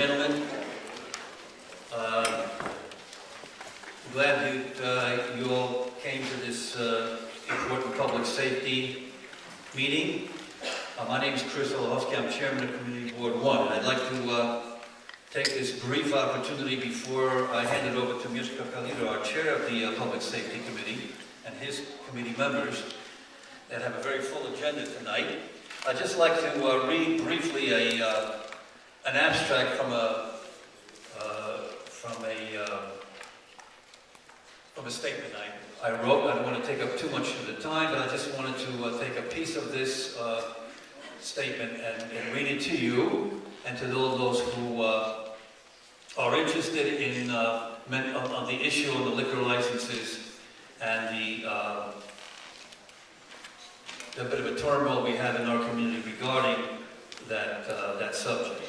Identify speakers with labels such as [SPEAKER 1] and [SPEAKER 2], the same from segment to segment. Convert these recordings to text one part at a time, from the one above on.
[SPEAKER 1] gentlemen. Glad that you all came to this important public safety meeting. My name is Chris Olowski. I'm Chairman of Community Board 1. I'd like to take this brief opportunity before I hand it over to Mr. Kalida, our Chair of the Public Safety Committee, and his committee members that have a very full agenda tonight. I'd just like to read briefly an abstract from a statement I wrote. I don't want to take up too much of the time, but I just wanted to take a piece of this statement and read it to you and to all those who are interested in on the issue of the liquor licenses and the bit of a turmoil we have in our community regarding that subject.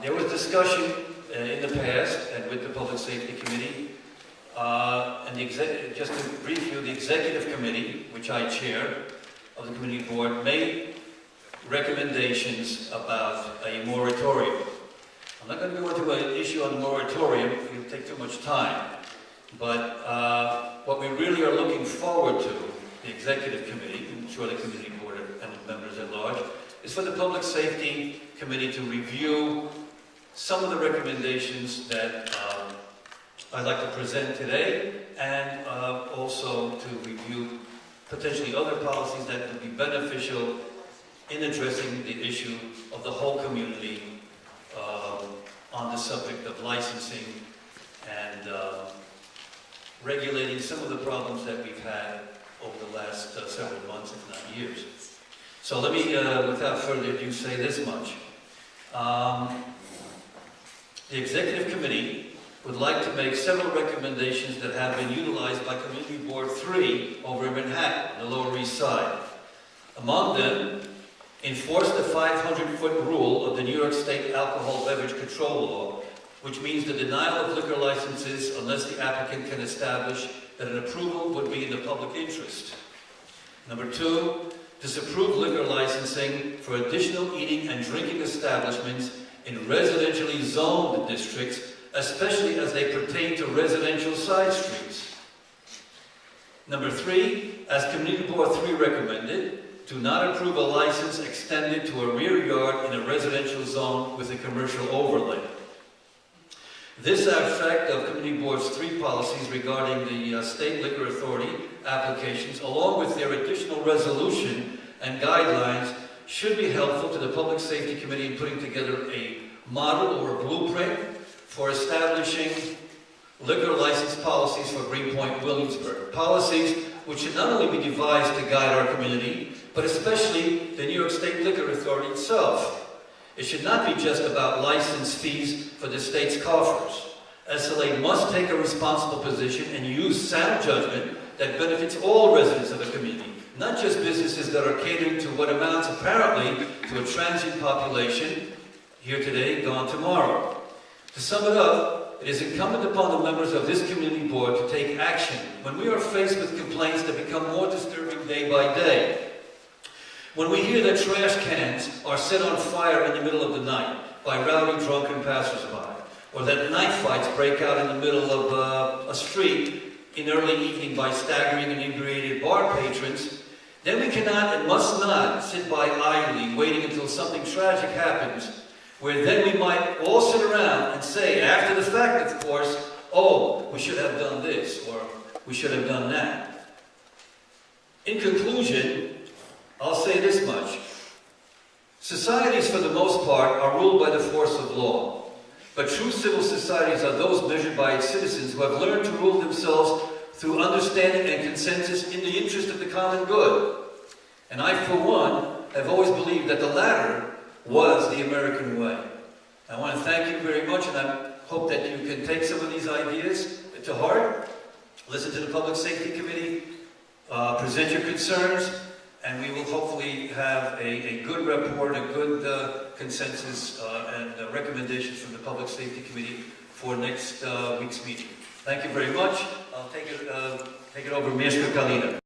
[SPEAKER 1] There was discussion in the past and with the Public Safety Committee, and just to brief you, the Executive Committee, which I chair of the Community Board, made recommendations about a moratorium. I'm not going to go into an issue on the moratorium, it will take too much time, but what we really are looking forward to, the Executive Committee, and I'm sure the Community Board and the members at large, is for the Public Safety Committee to review some of the recommendations that I'd like to present today, and also to review potentially other policies that would be beneficial in addressing the issue of the whole community on the subject of licensing and regulating some of the problems that we've had over the last several months, if not years. So let me, without further ado, say this much. The Executive Committee would like to make several recommendations that have been utilized by Community Board 3 over in Manhattan, the Lower East Side. Among them, enforce the 500-foot rule of the New York State Alcohol Beverage Control Law, which means the denial of liquor licenses unless the applicant can establish that an approval would be in the public interest. Number 2, disapprove liquor licensing for additional eating and drinking establishments in residentially zoned districts, especially as they pertain to residential side streets. Number 3, as Community Board 3 recommended, do not approve a license extended to a rear yard in a residential zone with a commercial overlay. This aspect of Community Board's 3 policies regarding the State Liquor Authority applications, along with their additional resolution and guidelines, should be helpful to the Public Safety Committee in putting together a model or a blueprint for establishing liquor license policies for Greenpoint, Williamsburg. Policies which should not only be devised to guide our community, but especially the New York State Liquor Authority itself. It should not be just about license fees for the state's coffers. SLA must take a responsible position and use sound judgment that benefits all residents of the community, not just businesses that are catering to what amounts apparently to a transient population, here today, gone tomorrow. To sum it up, it is incumbent upon the members of this Community Board to take action when we are faced with complaints that become more disturbing day by day. When we hear that trash cans are set on fire in the middle of the night by rowdy, drunken passersby, or that knife fights break out in the middle of a street in early evening by staggering and inebriated bar patrons, then we cannot and must not sit by idly waiting until something tragic happens, where then we might all sit around and say, after the fact, of course, oh, we should have done this, or we should have done that. In conclusion, I'll say this much. Societies, for the most part, are ruled by the force of law. But true civil societies are those measured by its citizens who have learned to rule themselves through understanding and consensus in the interest of the common good. And I, for one, have always believed that the latter was the American way. I want to thank you very much, and I hope that you can take some of these ideas to heart, listen to the Public Safety Committee, present your concerns, and we will hopefully have a good report, a good consensus and recommendations from the Public Safety Committee for next week's meeting. Thank you very much. I'll take it over to Mr. Kalida.